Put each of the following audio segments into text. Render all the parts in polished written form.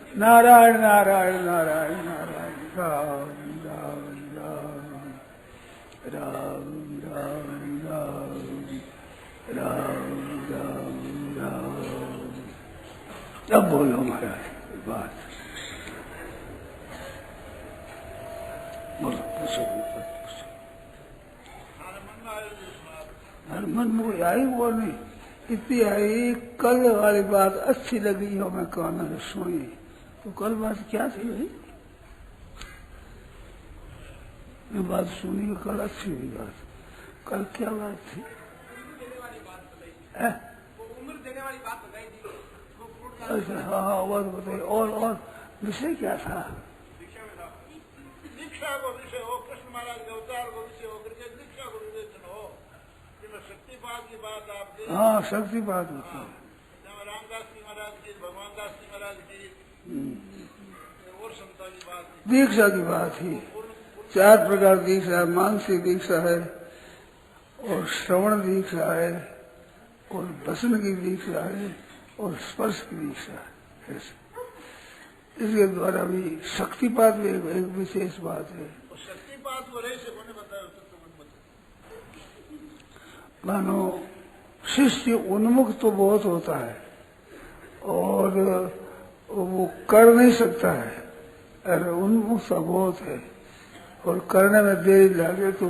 नारायण नारायण नारायण नारायण राम राम राम राम राम राम राम राम राम। अब बोलो महाराज बात, बोलो पूछो। हर मन में आई वो नहीं, इतनी आई कल वाली बात अच्छी लगी हो, मैं कान में सुनी। तो कल बात क्या थी भाई? ये बात सुनी कल अच्छी हुई बात। कल क्या बात थी? उम्र देने वाली बात बताई थी। अच्छा हाँ हाँ और बताइए। और विषय क्या था? दीक्षा को विषय हो, कृष्ण महाराज के अवतार को विषय हो करके दीक्षा को विवेचन हो। शक्तिपात की बात आपकी, हाँ शक्तिपात होता है। रामदास जी महाराज की, भगवान दास जी महाराज की और संता की बात, दीक्षा की बात थी। 4 प्रकार दीक्षा है, मानसिक दीक्षा है और श्रवण दीक्षा है और वसन की दीक्षा है और स्पर्श की दीक्षा है। इसके द्वारा भी शक्तिपात भी एक विशेष बात है। शक्तिपात को रही से होने बताया। मानो शिष्य उन्मुख तो बहुत होता है और वो कर नहीं सकता है, अरे उन्मुख सा बहुत है और करने में देरी लगे तो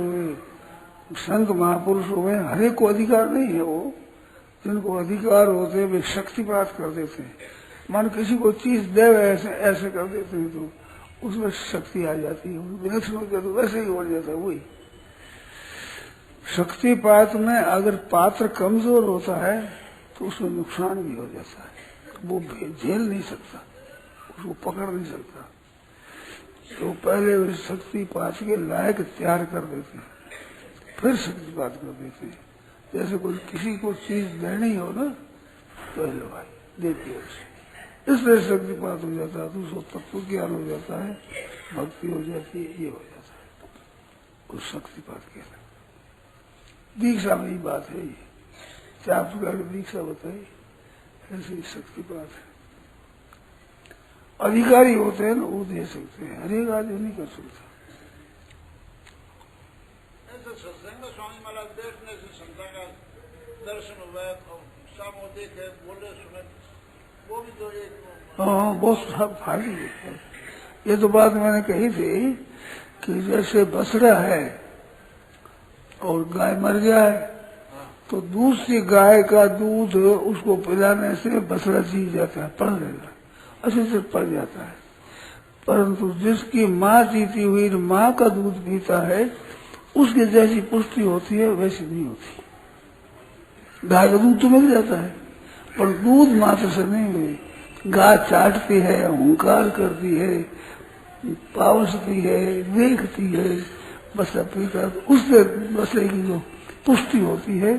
संत महापुरुषों में हर एक को अधिकार नहीं है। वो जिनको अधिकार होते हैं वे शक्तिपात कर देते हैं। मान किसी को चीज दे ऐसे ऐसे कर देते हैं तो उसमें शक्ति आ जाती है, विलक्षण हो जाता, तो वैसे ही हो जाता है। वही शक्तिपात में अगर पात्र कमजोर होता है तो उसमें नुकसान भी हो जाता है, वो झेल नहीं सकता, उसको पकड़ नहीं सकता। तो पहले वे शक्तिपात के लायक तैयार कर देते हैं, फिर शक्तिपात कर देते हैं। जैसे कोई किसी को चीज देनी हो ना तो लो भाई देती है, इसलिए शक्तिपात हो जाता है, तो उसको तत्व ज्ञान हो जाता है, भक्ति हो जाती है, ये हो जाता है, उस शक्तिपात के लिए। दीक्षा में ही बात है, 4 प्रकार की दीक्षा बताई, ऐसे ही शक्तिपात है। अधिकारी होते हैं ना वो दे सकते हैं, हर एक आदमी नहीं कर सकता। ऐसे सत्संग स्वामी महाराज देखने से संता का दर्शन हुआ, सामोदिक है, बोले सुने, वो भी तो एक हाँ बहुत सब फाली है। ये तो बात मैंने कही थी कि जैसे बछड़ा है और गाय मर जाए तो दूसरी गाय का दूध उसको पिलाने से बछड़ा जी जाता है, पड़ जाएगा, अच्छे से पड़ जाता है। परंतु जिसकी माँ जीती हुई माँ का दूध पीता है उसकी जैसी पुष्टि होती है वैसी नहीं होती। गाय का दूध तो मिल जाता है पर दूध मात्र से नहीं हुई। गाय चाटती है, हुंकार करती है, पावसती है, देखती है, बछड़ा पीता है, तो उससे बछड़े की जो पुष्टि होती है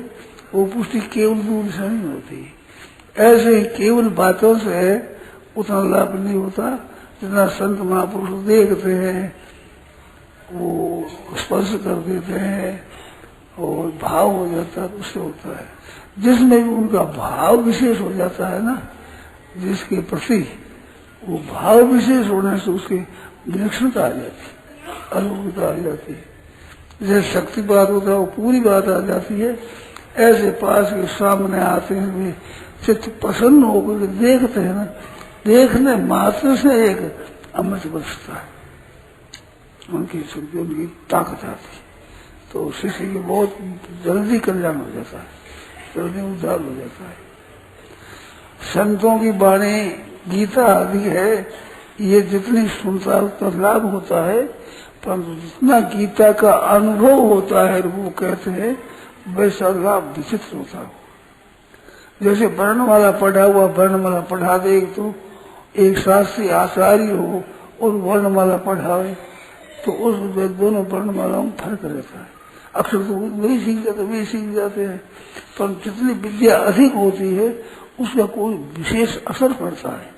वो पुष्टि केवल दूध से नहीं होती। ऐसे ही केवल बातों से उतना लाभ नहीं होता जितना संत महापुरुष देखते हैं, वो स्पर्श कर देते हैं और भाव हो जाता है, उससे होता है। जिसमें भी उनका भाव विशेष हो जाता है ना, जिसके प्रति वो भाव विशेष होने से उसकी विलक्षणता आ जाती है, अनुभूता आ जाती है। जैसे शक्तिपात होता है वो पूरी बात आ जाती है, ऐसे पास के सामने आते हैं वे चित्त प्रसन्न होकर देखते हैं ना, देखने मात्र से एक अमृत बरसता है, उनकी शक्ति, उनकी ताकत आती है। तो शिष्य की बहुत जल्दी कल्याण हो जाता है, जल्दी उद्धार हो जाता है। संतों की वाणी गीता आदि है, ये जितनी सुनता है उतना लाभ होता है, परंतु जितना गीता का अनुभव होता है वो कहते हैं वैसा लाभ विचित्र होता है। जैसे वर्णमाला पढ़ा हुआ वर्णमाला पढ़ा दे तो एक शास्त्रीय आचार्य हो और वर्णमाला पढ़ावे तो उस दोनों वर्णमालाओं में फर्क रहता है। अक्षर तो वही सीख जाते, वही सीख जाते हैं, पर जितनी विद्या अधिक होती है उसका कोई विशेष असर पड़ता है।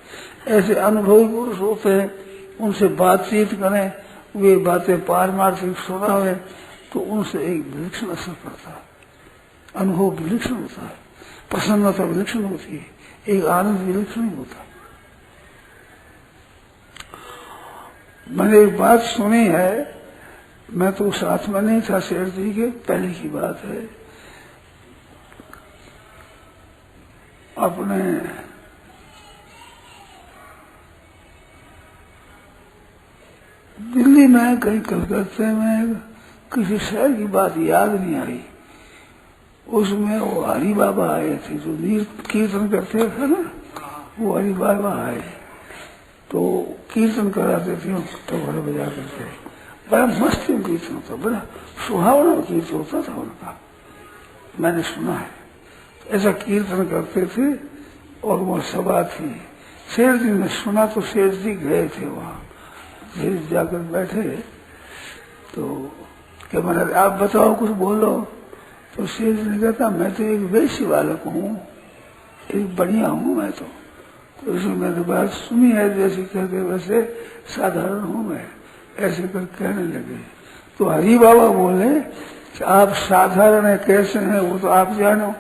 ऐसे अनुभवी पुरुष होते हैं, उनसे बातचीत करें, वे बातें पारमार्थिक सुनावे तो उनसे एक विलक्षण असर पड़ता है, अनुभव विलक्षण होता है, प्रसन्नता विलक्षण होती है, एक आनंद विलक्षण होता है। मैंने एक बात सुनी है, मैं तो साथ में नहीं था शेर जी के, पहले की बात है। अपने दिल्ली में कहीं कलकत्ते में किसी शहर की बात याद नहीं आई, उसमें वो हरि बाबा आए थे जो कीर्तन करते थे ना, वो हरि बाबा आए तो कीर्तन कराते थे, तबला बजा करते, बड़ा मस्त कीर्तन होता, बड़ा सुहावना कीर्तन होता था उनका, मैंने सुना है। ऐसा कीर्तन करते थे और वो सभा थी, शेर जी ने सुना तो शेर जी गए थे वहाँ, शेर जाकर बैठे तो क्या मैंने आप बताओ कुछ बोलो, तो शेर जी ने कहता मैं तो एक वैश्य बालक हूँ, एक बढ़िया हूँ मैं तो उसमें मैंने बात सुनी है, जैसे कहते वैसे साधारण हूँ मैं, ऐसे कर कहने लगे। तो हरि बाबा बोले कि आप साधारण है कैसे हैं वो तो आप जानो,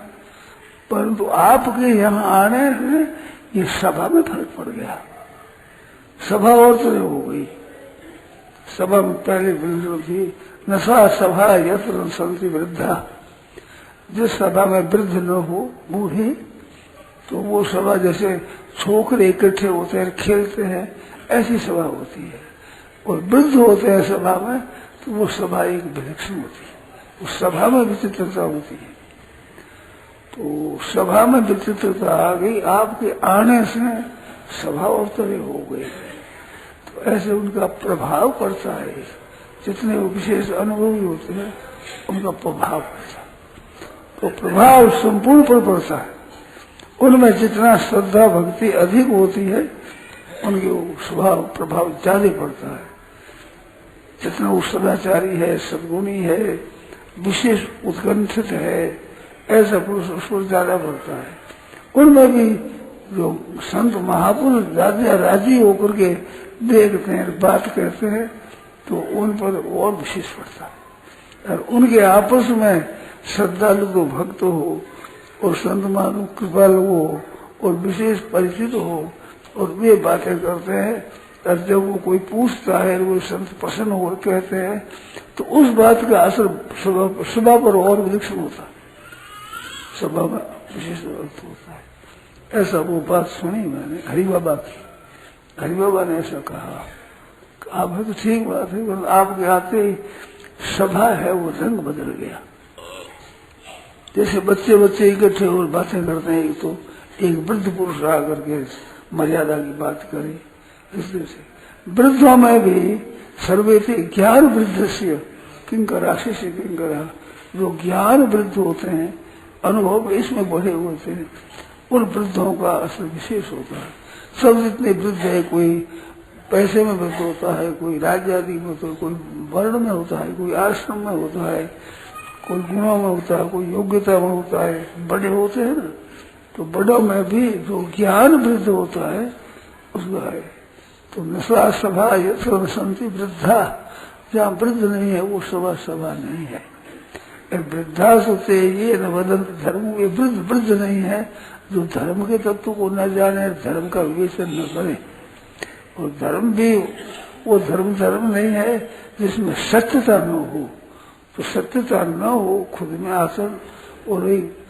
परंतु आपके यहाँ आने से ये सभा में फर्क पड़ गया, सभा और तो हो गई। सभा में पहले वृद्ध थी, नशा सभा यत्र संति वृद्धा, जिस सभा में वृद्ध न हो बूढ़े, तो वो सभा जैसे छोकरे इकट्ठे होते हैं खेलते हैं, ऐसी सभा होती है। और वृद्ध होते हैं सभा में तो वो सभा एक विलक्षण होती है, उस सभा में विचित्रता होती है। तो सभा में विचित्रता आ गई, आपके आने से सभा और तरह हो गई, तो ऐसे उनका प्रभाव पड़ता है। जितने वो विशेष अनुभवी होते हैं उनका प्रभाव पड़ता है, तो प्रभाव संपूर्ण पर पड़ता है। उनमें जितना श्रद्धा भक्ति अधिक होती है उनके स्वभाव प्रभाव ज्यादा पड़ता है। जितना वो सदाचारी है, सद्गुणी है, विशेष उत्कंठित है, ऐसा पुरुष उस पर ज्यादा पड़ता है। उनमें भी जो संत महापुरुष ज्यादा राजी होकर के देखते हैं, बात कहते हैं, तो उन पर और विशेष पड़ता है। और उनके आपस में श्रद्धालु को भक्त हो और संत मानु कृपालु हो और विशेष परिचित हो और वे बातें करते हैं, और जब वो कोई पूछता है वो संत प्रसन्न होकर कहते हैं, तो उस बात का असर सभा पर और विलक्षण होता है, सभा में विशेष अर्थ होता है। ऐसा वो बात सुनी मैंने हरि बाबा की, हरि बाबा ने ऐसा कहा, आप है तो ठीक बात है, पर आपके आते ही सभा है वो रंग बदल गया। जैसे बच्चे बच्चे इकट्ठे और बातें करते हैं, तो एक वृद्ध पुरुष आ करके मर्यादा की बात करे, इसलिए से वृद्धों में भी सर्वेते ज्ञान वृद्ध से किंकर आशीष किंकर, जो ज्ञान वृद्ध होते हैं, अनुभव इसमें बढ़े हुए थे, उन वृद्धों का असर विशेष होता है। सब जितने वृद्ध है, कोई पैसे में वृद्ध होता है, कोई राज्य आदि में होता है, कोई वर्ण में होता है, कोई आश्रम में होता है, कोई गुणों में होता है, कोई योग्यता में होता है, बड़े होते हैं ना, तो बड़ों में भी जो ज्ञान वृद्ध होता है उसका है। तो नशा सभा यत्र संति वृद्धा, जहाँ वृद्ध नहीं है वो सभा सभा नहीं है। वृद्धा सोते ये न वदंत धर्म, ये वृद्ध नहीं है जो धर्म के तत्व को न जाने, धर्म का विवेचन न करे। और धर्म भी वो धर्म नहीं है जिसमें सत्यता न हो, तो सत्यता न हो खुद में आसन और एक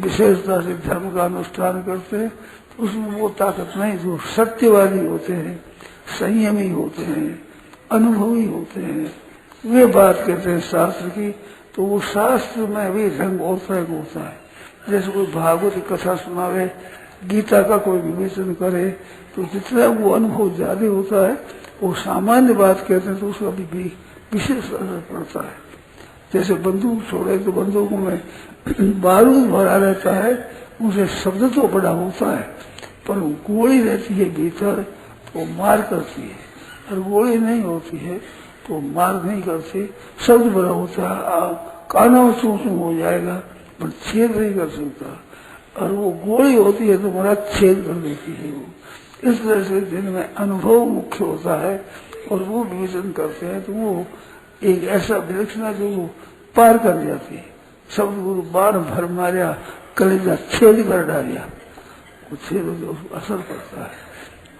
विशेषता से धर्म का अनुष्ठान करते हैं, तो उसमें वो ताकत नहीं। जो सत्यवादी होते हैं, संयमी होते हैं, अनुभवी होते हैं, वे बात कहते हैं शास्त्र की, तो वो शास्त्र में भी रंग और फर्क होता है। जैसे कोई भागवत की कथा सुनावे, गीता का कोई विवेचन करे, तो जितना वो अनुभव ज्यादा होता है, वो सामान्य बात कहते हैं तो उसका भी विशेष असर पड़ता है। जैसे बंदूक छोड़े तो बंदूकों में बारूद भरा रहता है, उसे शब्द तो बड़ा होता है, पर गोली रहती है भीतर तो मार करती है, और गोली नहीं होती है तो मार नहीं करती। शब्द बड़ा होता है, कानों चूं हो जाएगा पर छेद नहीं कर सकता, और वो गोली होती है तो बड़ा छेद कर देती है। वो इस तरह से जिनमें अनुभव मुख्य होता है और वो विवेचन करते हैं, तो वो एक ऐसा विलक्षण है जो वो पार कर जाती है। शब्द गुरु बाण भर मारिया, कलेजा छेद कर डालिया, वो छेद असर पड़ता है।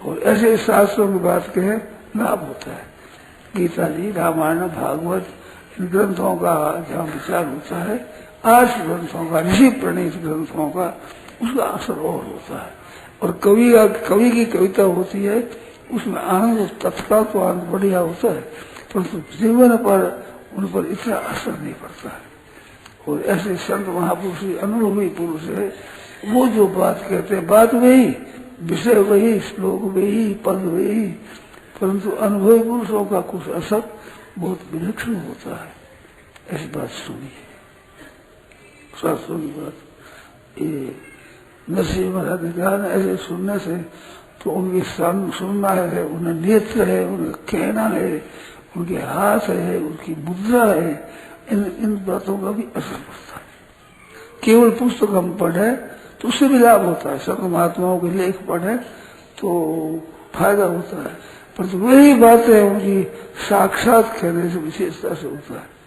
और ऐसे शास्त्रों की बात कहे, लाभ होता है। गीता जी, रामायण, भागवत, इन ग्रंथों का जहाँ विचार होता है, आर्ष ग्रंथों का, ऋषि प्रणीत ग्रंथों का, उसका असर और होता है। और कवि की कविता होती है, उसमें आनंद तत्काल तो आनंद बढ़िया होता है, परंतु जीवन पर उन पर इतना असर नहीं पड़ता है। और ऐसे संत महापुरुष, अनुभवी पुरुष है, वो जो बात कहते हैं, बात वही, विषय वही, श्लोक वही, पद वही, परंतु अनुभवी पुरुषों का कुछ असर बहुत विलक्षण होता है। ऐसी बात सुनी शास्त्रों की बात। ये नरसिंह महाराज ने कहा ना, ऐसे सुनने से तो उनकी सुनना है, उन्हें नेत्र है, उन्हें कहना है, उनके हाथ है, उनकी मुद्रा है, इन बातों का भी असर पड़ता है। केवल पुस्तक हम पढ़े तो उससे भी लाभ होता है, संत महात्माओं के लेख पढ़े तो फायदा होता है, परंतु वही बातें उनकी साक्षात कहने से विशेषता से होता है।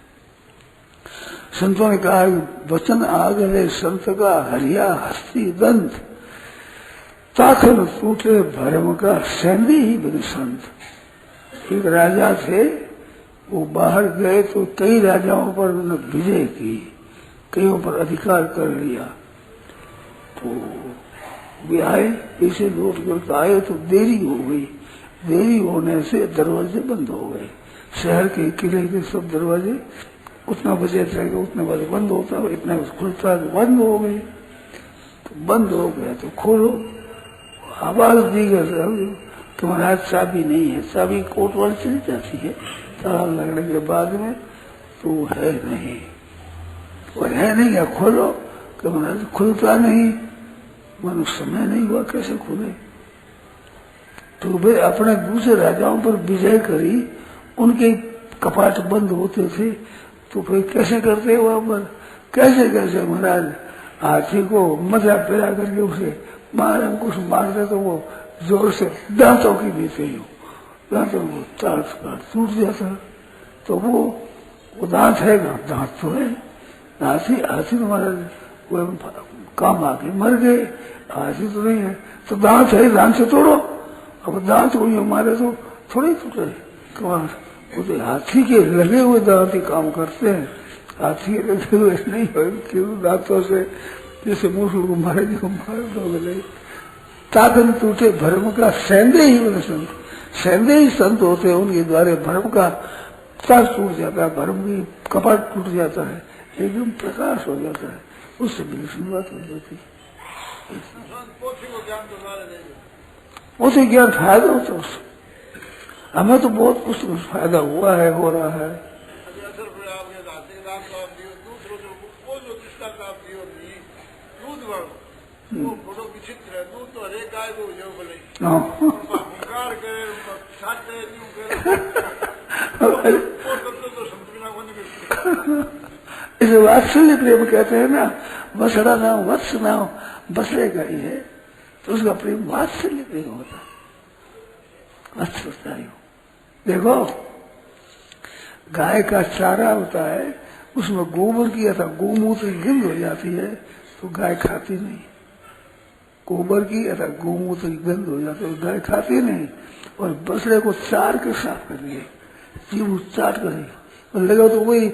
संतों ने कहा वचन आगले संत का हरिया हस्ती दंत, ताखन टूटे भरम का सैंदी ही बिन संत। एक राजा थे, वो बाहर गए तो कई राजाओं पर उन्होंने विजय की, कईयों पर अधिकार कर लिया। तो वे आए, इसे लौट कर आए तो देरी हो गई। देरी होने से दरवाजे बंद हो गए, शहर के किले के सब दरवाजे उतना बजे रहेगा उतने बजे बंद होता है, इतना खुलता है, बंद हो गए। तो बंद हो गया तो खोलो, आवाज दी गई तुम्हारे हाथ चाबी नहीं है। चाबी कोतवाल चली जाती है, ताला लगने के बाद में, तो है नहीं, वो है नहीं है, खोलो। तो महाराज खुलता नहीं, मानो समय नहीं हुआ, कैसे खुले। तो वे अपने दूसरे राजाओं पर विजय करी, उनके कपाट बंद होते थे, तो फिर कैसे करते वहां पर, कैसे महाराज हाथी को मजा पैदा करके उसे मारे, कुछ मारते तो वो जोर से दांतों की बीते ही, दांतों को टूट जाता। तो वो दांत है ना, दांत तो है, हाथी तो महाराज वो काम आके मर गए, हाथी तो नहीं है, तो दांत है, दांत से तोड़ो। अब दांत को ये मारे तो थोड़ी टूटे, वो तो हाथी के लगे हुए दांत ही काम करते हैं, हाथी के लगे हुए नहीं हो, क्यों दांतों से जैसे मूसल को मारे जो मार दो गले। ताकन टूटे भरम का सैंदे ही बने संत, सैंदे ही संत होते हैं, उनके द्वारे भरम का ताक टूट जाता है, भरम की कपाट टूट जाता है, एकदम प्रकाश हो जाता है, उससे बिल्कुल बात हो जाती है। वो तो ज्ञान फायदा होता है उससे, हमें तो बहुत कुछ फायदा हुआ है, हो रहा है। वो बड़ो विचित्र है, दूध तो हरेक गाय को जो बोले हुंकार करे, छाटे यूं करे, वो सब तो संतुलना को नहीं। इसे वात्सल्य प्रेम कहते हैं ना, बसड़ा नाम वत्स नाम बसरे का ही है, तो उसका प्रेम वात्सल्य प्रेम होता है। अच्छा देखो, गाय का चारा होता है, उसमें गोबर की अथवा गोमूत्र की गंध हो जाती है, तो गाय खाती नहीं। गोबर की अथवा गोमूत्र की गंध हो जाती है, गाय खाती नहीं। और बसरे को चार के साफ करिए, जीव चाट करेगी, और लगा तो वही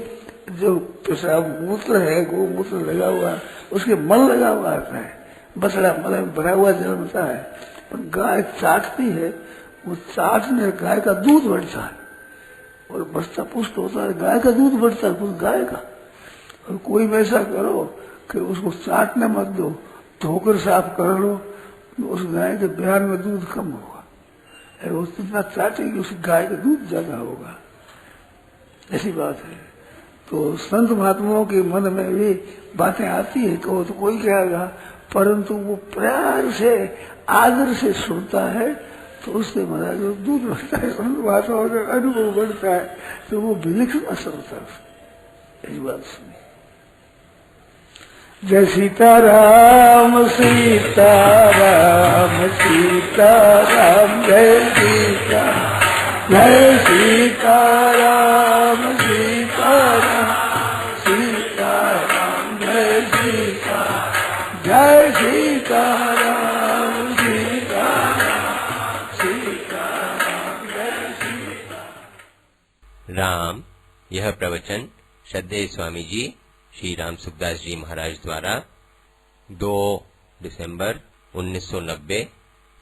जो पेशाब मूत्र है, गोमूत्र लगा हुआ, उसके मल लगा हुआ आता है, बसड़ा मल भरा हुआ जन्मता है, पर गाय चाटती है, वो चाटने गाय का दूध बढ़ता है, और बचता पुष्ट होता है, गाय का दूध बढ़ता है, गाय का। और कोई वैसा करो कि उसको चाटने मत दो, धोकर साफ कर लो, तो उस गाय के बिहार में दूध कम होगा, वो जितना चाटेगी उस गाय का दूध ज्यादा होगा। ऐसी बात है। तो संत महात्माओं के मन में भी बातें आती है, कहो तो कोई कहेगा, परंतु वो प्यार से आदर से सुनता है, तो उससे महाराज दूध बढ़ता है, संत महात्माओं का अनुभव बढ़ता है, तो वो विलक्षण असर होता है। ऐसी बात सुनी। जय सीताराम सीताराम सीताराम, जय सीताराम जय सीताराम सीताराम सीताराम, जय सीताराम जय सीताराम सीताराम सीताराम, जय सीताराम। राम। यह प्रवचन श्रद्धेय स्वामी जी श्री राम सुखदास जी महाराज द्वारा 2 दिसंबर 1990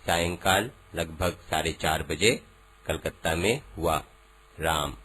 सायंकाल लगभग 4:30 बजे कलकत्ता में हुआ। राम।